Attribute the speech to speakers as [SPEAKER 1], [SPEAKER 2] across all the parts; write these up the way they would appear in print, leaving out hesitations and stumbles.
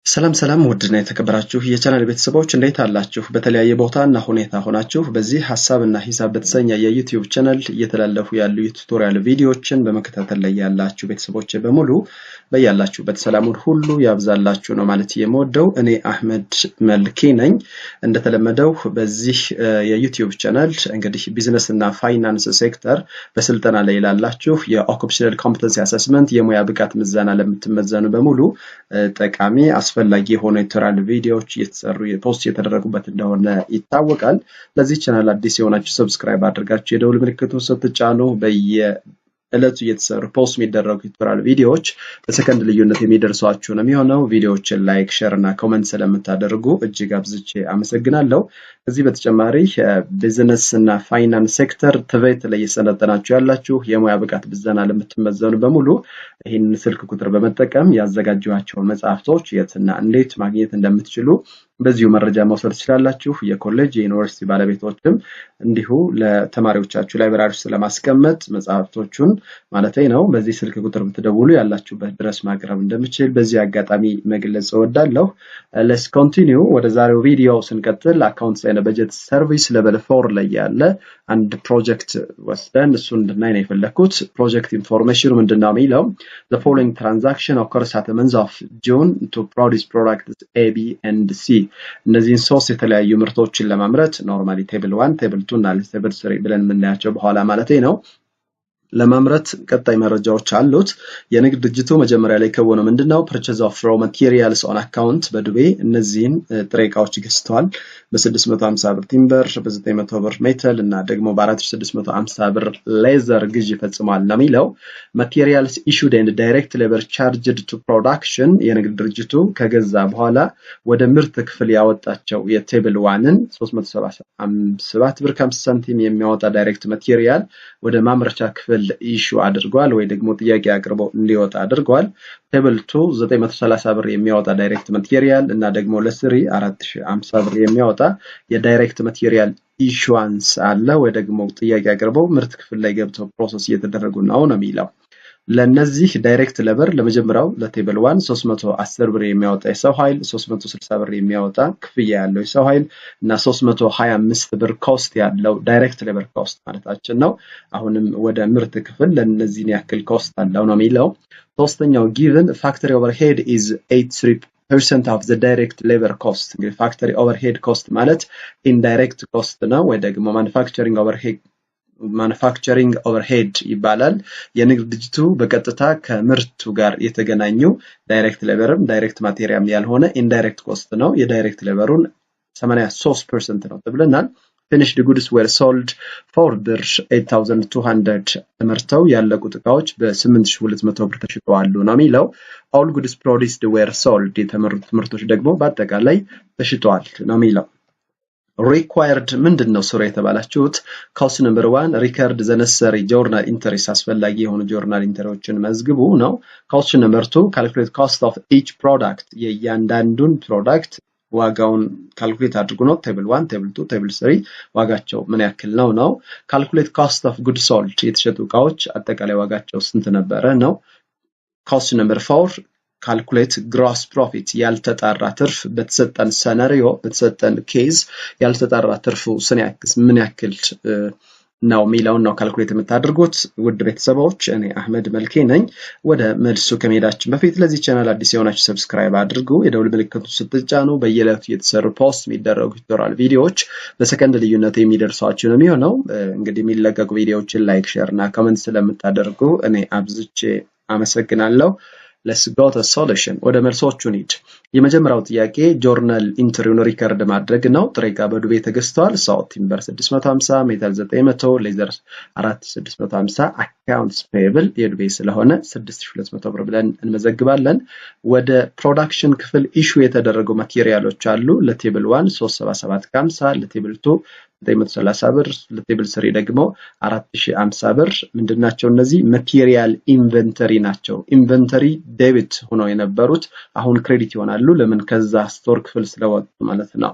[SPEAKER 1] ሰላም ውድና የተከበራችሁ የቻናል ቤተሰቦች እንዴት አላችሁ? በተለያየ ቦታና ሁኔታ ሆናችሁ በዚህ ሐሳብና ሂሳብ በተሰኘ የዩቲዩብ ቻናል እየተላለፉ ያሉ የቱቶሪያል ቪዲዮዎችን በመከታተል ላይ ያላችሁ ቤተሰቦች በሙሉ በያላችሁበት ሰላሙን ሁሉ ያብዛላችሁ ነው ማለት የምወደው። እኔ አህመድ መልኬ ነኝ። እንደተለመደው በዚህ የዩቲዩብ ቻናል እንግዲህ ቢዝነስ እና ፋይናንስ ሴክተር በስልጠና ላይ ላላችሁ የኦኩፔሽናል ኮምፒተንሲ አሰስመንት የሙያ ብቃት ምዘና ለምትመዘኑ በሙሉ ጠቃሚ አስፈላጊ የሆነ ቱቶሪያል ቪዲዮዎች እየተሰሩ ፖስት የተደረጉበት እንደሆነ ይታወቃል። ለዚህ ቻናል አዲስ የሆናችሁ ሰብስክራይብ አድርጋችሁ የደውል ምልክቱን ስትጫኑ በየዕለቱ እየተሰሩ ፖስት የሚደረጉ ቱቶሪያል ቪዲዮዎች በሰከንድ ልዩነት የሚደርሷችሁ ነው የሚሆነው። ቪዲዮዎችን ላይክ፣ ሼር እና ኮሜንት ስለምታደርጉ እጅግ አብዝቼ አመሰግናለሁ። ከዚህ በተጨማሪ ቢዝነስ እና ፋይናንስ ሴክተር ትምህርት ላይ እየሰለጠናችሁ ያላችሁ የሙያ ብቃት ምዘና ለምትመዘኑ በሙሉ ይህንን ስልክ ቁጥር በመጠቀም ያዘጋጇቸውን መጽሐፍቶች የትና እንዴት ማግኘት እንደምትችሉ በዚሁ መረጃ መውሰድ ትችላላችሁ። የኮሌጅ የዩኒቨርሲቲ ባለቤቶችም እንዲሁ ለተማሪዎቻችሁ ላይብራሪ ውስጥ ለማስቀመጥ መጽሐፍቶቹን ማለት ነው በዚህ ስልክ ቁጥር ብትደውሉ ያላችሁበት ድረስ ማቅረብ እንደምችል በዚህ አጋጣሚ መግለጽ እወዳለሁ። ሌትስ ኮንቲኒው። ወደ ዛሬው ቪዲዮ ስንቀጥል አካውንትስ ኤንድ በጀት ሰርቪስ ሌቨል 4 ላይ ያለ አንድ ፕሮጀክት ወስደን እሱን እንድናይ ነው የፈለኩት። ፕሮጀክት ኢንፎርሜሽኑ ምንድነው የሚለው the following transaction occurs at the month of June to produce products A, B and C. እነዚህን ሶስት የተለያዩ ምርቶችን ለማምረት ኖርማሊ ቴብል 1 ቴብል 2 እና ቴብል 3 ብለን የምናያቸው በኋላ ማለት ነው ለማምረት ቀጣይ መረጃዎች አሉት። የንግድ ድርጅቱ መጀመሪያ ላይ ከሆነ ምንድነው purchase of raw materials on account በዱቤ እነዚህን ጥሬ ዕቃዎች ገዝተዋል። በ650 ብር ቲምበር፣ በ900 ብር ሜታል እና ደግሞ በ4650 ብር ሌዘር ግዢ ፈጽሟል ነው የሚለው። materials issued and direct labor charged to production የንግድ ድርጅቱ ከገዛ በኋላ ወደ ምርት ክፍል ያወጣቸው የቴብል 1ን 377 ብር ከ50 ሳንቲም የሚያወጣ ዳይሬክት ማቴሪያል ወደ ማምረቻ ክፍል ኢሹ አድርጓል ወይ ደግሞ ጥያቄ አቅርቦ እንዲወጣ አድርጓል። ቴብል 2 930 ብር የሚያወጣ ዳይሬክት ማቴሪያል እና ደግሞ ለስሪ 4050 ብር የሚያወጣ የዳይሬክት ማቴሪያል ኢሹዋንስ አለ ወይ ደግሞ ጥያቄ አቅርቦ ምርት ክፍል ላይ ገብተው ፕሮሰስ እየተደረጉ ነው የሚለው። ለነዚህ ዳይሬክት ሌበር ለመጀመሪያው ለቴብል 1 310 ብር የሚያወጣ የሰው ኃይል 360 ብር የሚያወጣ ክፍያ ያለው የሰው ኃይል እና 325 ብር ኮስት ያለው ዳይሬክት ሌበር ኮስት ማለታችን ነው። አሁንም ወደ ምርት ክፍል ለነዚህን ያክል ኮስት አለው ነው የሚለው። ሶስተኛው given factory overhead is 83% of the direct labor cost. እንግዲህ factory overhead cost ማለት indirect cost ነው ወይ ደግሞ manufacturing overhead ይባላል። የንግድ ድርጅቱ በቀጥታ ከምርቱ ጋር የተገናኙ ዳይሬክት ሌበርም ዳይሬክት ማቴሪያል ያልሆነ ኢንዳይሬክት ኮስት ነው። የዳይሬክት ሌበሩን 83% ነው ተብለናል። finished goods were sold for 8200 ተመርተው ያለቁት ዕቃዎች በ8200 ብር ተሽጠዋል ነው የሚለው። all goods produced were sold የተመረቱት ምርቶች ደግሞ በአጠቃላይ ተሽጠዋል ነው የሚለው። required ምንድነው ስራ የተባላችሁት? cost number 1 record the necessary journal entries አስፈላጊ የሆኑ journal entryዎችን መዝግቡ ነው። cost number 2 calculate cost of each product የእያንዳንዱን ፕሮዳክት ዋጋውን ካልኩሌት አድርጉ ነው። ቴብል 1 ቴብል 2 ቴብል 3 ዋጋቸው ምን ያክል ነው። calculate cost of goods sold የተሸጡ ዕቃዎች አጠቃላይ ዋጋቸው ስንት ነበረ ነው። cost number 4 calculate gross profit ያልተጣራ ትርፍ በተሰጠን ሰናሪዮ በተሰጠን ኬዝ ያልተጣራ ትርፉ ምን ያክል ነው የሚለውን ነው ካልኩሌት የምታደርጉት። ውድ ቤተሰቦች እኔ አህመድ መልኬ ነኝ። ወደ መልሱ ከመሄዳችን በፊት ለዚህ ቻናል አዲስ የሆናችሁ ሰብስክራይብ አድርጉ። የደውል ምልክቱን ስትጫኑ በየዕለቱ የተሰሩ ፖስት የሚደረጉ ቱቶሪያል ቪዲዮዎች በሰከንድ ልዩነት የሚደርሷችሁ ነው የሚሆነው። እንግዲህ የሚለቀቁ ቪዲዮዎችን ላይክ፣ ሼር እና ኮሜንት ስለምታደርጉ እኔ አብዝቼ አመሰግናለሁ። let's go to solution ወደ መልሶቹ እንሂድ። የመጀመሪያው ጥያቄ ጆርናል ኢንትሪውን ሪከርድ ማድረግ ነው። ጥሬ ዕቃ በዱቤ ተገዝቷል። ሰው ቲምበር 650 ሜታል 900 ሌዘር 4650 አካውንትስ ፔብል የዱቤ ስለሆነ 6200 ብር ብለን እንመዘግባለን። ወደ ፕሮዳክሽን ክፍል ኢሹ የተደረጉ ማቴሪያሎች አሉ። ለቴብል 1 377.50 ለቴብል 2 930 ብር ለቴብል 3 ደግሞ 4050 ብር ምንድናቸው እነዚህ ማቴሪያል ኢንቨንተሪ ናቸው። ኢንቨንተሪ ዴቢት ሆነው የነበሩት አሁን ክሬዲት ይሆናሉ። ለምን ከዛ ስቶር ክፍል ስለወጡ ማለት ነው።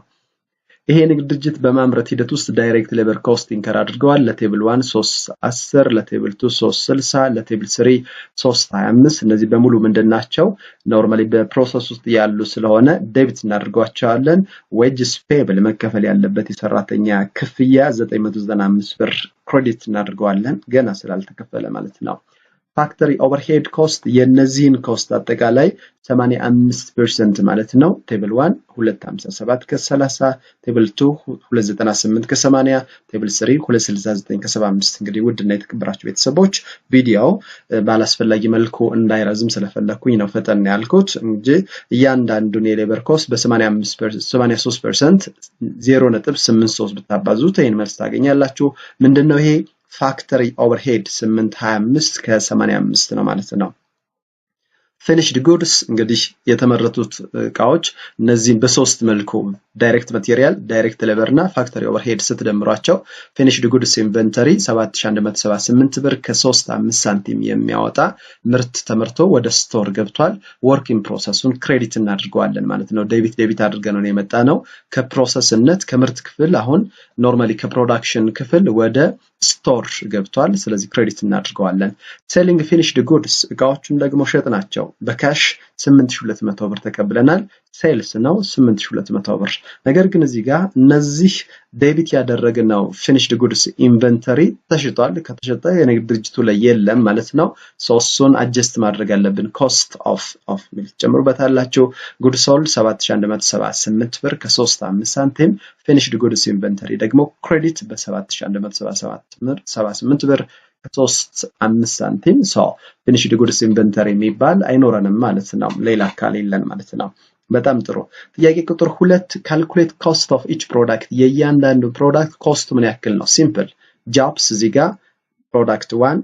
[SPEAKER 1] ይሄ ንግድ ድርጅት በማምረት ሂደት ውስጥ ዳይሬክት ሌበር ኮስት ኢንከር አድርገዋል። ለቴብል 1 310፣ ለቴብል 2 360፣ ለቴብል 3 325። እነዚህ በሙሉ ምንድናቸው? ኖርማሊ በፕሮሰስ ውስጥ ያሉ ስለሆነ ዴቢት እናደርጋቸዋለን። ዌጅስ ፔብል መከፈል ያለበት የሰራተኛ ክፍያ 995 ብር ክሬዲት እናደርገዋለን፣ ገና ስላልተከፈለ ማለት ነው። ፋክተሪ ኦቨርሄድ ኮስት የነዚህን ኮስት አጠቃላይ 85% ማለት ነው። ቴብል 1 257 ከ30፣ ቴብል 2 298 ከ80፣ ቴብል 3 269 ከ75። እንግዲህ ውድና የተከበራችሁ ቤተሰቦች ቪዲዮው ባላስፈላጊ መልኩ እንዳይረዝም ስለፈለኩኝ ነው ፈጠን ያልኩት እንጂ እያንዳንዱን የሌበር ኮስት በ83% 0.83 ብታባዙት ይሄን መልስ ታገኛላችሁ። ምንድነው ይሄ? ፋክተሪ ኦቨርሄድ 825 ከ85 ነው ማለት ነው። ፊኒሽድ ጉድስ እንግዲህ የተመረቱት እቃዎች እነዚህን በሶስት መልኩ ዳይሬክት ማቴሪያል፣ ዳይሬክት ሌበር እና ፋክተሪ ኦቨርሄድ ስትደምሯቸው ፊኒሽድ ጉድስ ኢንቨንተሪ 7178 ብር ከ35 ሳንቲም የሚያወጣ ምርት ተመርቶ ወደ ስቶር ገብቷል። ወርኪንግ ፕሮሰሱን ክሬዲት እናድርገዋለን ማለት ነው። ዴቢት አድርገን ነው የመጣ ነው። ከፕሮሰስነት ከምርት ክፍል አሁን ኖርማሊ ከፕሮዳክሽን ክፍል ወደ ስቶር ገብቷል። ስለዚህ ክሬዲት እናድርገዋለን። ሴሊንግ ፊኒሽድ ጉድስ እቃዎቹን ደግሞ ሸጥ ናቸው። በካሽ 8200 ብር ተቀብለናል። ሴልስ ነው 8200 ብር። ነገር ግን እዚህ ጋር እነዚህ ዴቢት ያደረግነው ፊኒሽድ ጉድስ ኢንቨንተሪ ተሽጧል። ከተሸጠ የንግድ ድርጅቱ ላይ የለም ማለት ነው። እሱን አጀስት ማድረግ አለብን። ኮስት ኦፍ ሚል ጨምሩበታላችሁ። ጉድ ሶልድ 7178 ብር ከ35 ሳንቲም። ፊኒሽድ ጉድስ ኢንቨንተሪ ደግሞ ክሬዲት በ7178 ብር ከ35 ሳንቲም። ፊኒሽድ ጉድስ ኢንቨንተሪ የሚባል አይኖረንም ማለት ነው። ሌላ አካል የለን ማለት ነው። በጣም ጥሩ። ጥያቄ ቁጥር 2 ካልኩሌት ኮስት ኦፍ ኢች ፕሮዳክት የእያንዳንዱ ፕሮዳክት ኮስቱ ምን ያክል ነው? ሲምፕል ጆብስ እዚህ ጋር ፕሮዳክት 1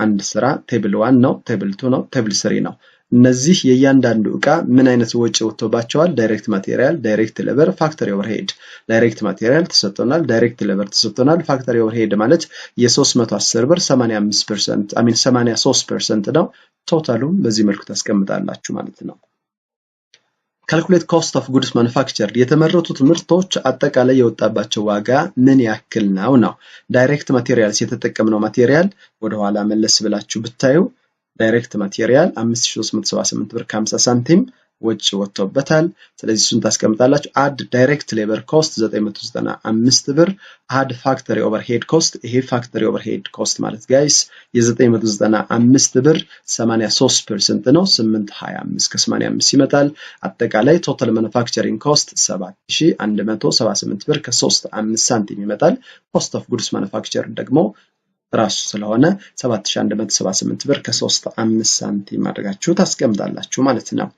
[SPEAKER 1] አንድ ስራ ቴብል 1 ነው፣ ቴብል 2 ነው፣ ቴብል 3 ነው። እነዚህ የእያንዳንዱ ዕቃ ምን አይነት ወጪ ወጥቶባቸዋል? ዳይሬክት ማቴሪያል፣ ዳይሬክት ሌበር፣ ፋክተሪ ኦቨርሄድ። ዳይሬክት ማቴሪያል ተሰጥቶናል፣ ዳይሬክት ሌበር ተሰጥቶናል። ፋክተሪ ኦቨርሄድ ማለት የ310 ብር 83% ነው። ቶታሉም በዚህ መልኩ ታስቀምጣላችሁ ማለት ነው። ካልኩሌት ኮስት ኦፍ ጉድስ ማኑፋክቸርድ የተመረቱት ምርቶች አጠቃላይ የወጣባቸው ዋጋ ምን ያክል ነው? ዳይሬክት ማቴሪያልስ የተጠቀምነው ማቴሪያል ወደ ኋላ መለስ ብላችሁ ብታዩ ዳይሬክት ማቴሪያል 5378 ብር ከ50 ሳንቲም ወጪ ወጥቶበታል። ስለዚህ እሱን ታስቀምጣላችሁ። አድ ዳይሬክት ሌበር ኮስት 995 ብር፣ አድ ፋክተሪ ኦቨርሄድ ኮስት። ይሄ ፋክተሪ ኦቨርሄድ ኮስት ማለት ጋይስ የ995 ብር 83% ነው። 825 ከ85 ይመጣል። አጠቃላይ ቶታል ማኑፋክቸሪንግ ኮስት 7178 ብር ከ35 ሳንቲም ይመጣል። ኮስት ኦፍ ጉድስ ማኑፋክቸር ደግሞ ራሱ ስለሆነ 7178 ብር ከ35 ሳንቲም አድርጋችሁ ታስቀምጣላችሁ ማለት ነው።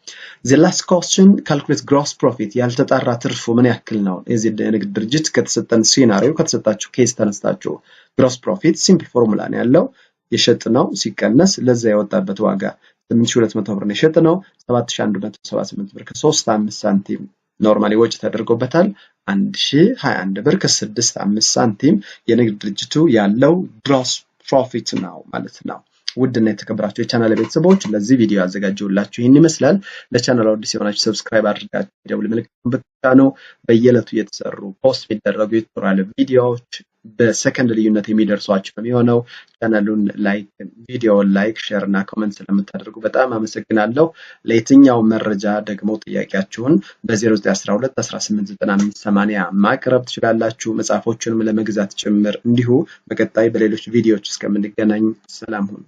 [SPEAKER 1] the last question calculate gross profit ያልተጣራ ትርፉ ምን ያክል ነው? የዚህ ንግድ ድርጅት ከተሰጠን ሲናሪዮ ከተሰጣችሁ ኬስ ተነስታችሁ gross profit ሲምፕል ፎርሙላ ነው ያለው። የሸጥነው ሲቀነስ ለዛ የወጣበት ዋጋ 8200 ብር ነው የሸጥነው። 7178 ብር ከ35 ሳንቲም ኖርማሊ ወጪ ተደርጎበታል። 1021 ብር ከ65 ሳንቲም የንግድ ድርጅቱ ያለው ግሮስ ፕሮፊት ነው ማለት ነው። ውድና የተከበራችሁ የቻናል ቤተሰቦች ለዚህ ቪዲዮ ያዘጋጀሁላችሁ ይህን ይመስላል። ለቻናሉ አዲስ የሆናችሁ ሰብስክራይብ አድርጋችሁ የደውል ምልክቱን ብትጫኑ በየዕለቱ የተሰሩ ፖስት የሚደረጉ ቱቶሪያል ቪዲዮዎች በሰከንድ ልዩነት የሚደርሷችሁ የሚሆነው። ቻናሉን ላይክ፣ ቪዲዮውን ላይክ፣ ሼር እና ኮሜንት ስለምታደርጉ በጣም አመሰግናለሁ። ለየትኛው መረጃ ደግሞ ጥያቄያችሁን በ0912 189580 ማቅረብ ትችላላችሁ። መጽሐፎቹንም ለመግዛት ጭምር እንዲሁ። በቀጣይ በሌሎች ቪዲዮዎች እስከምንገናኝ ሰላም ሁኑ።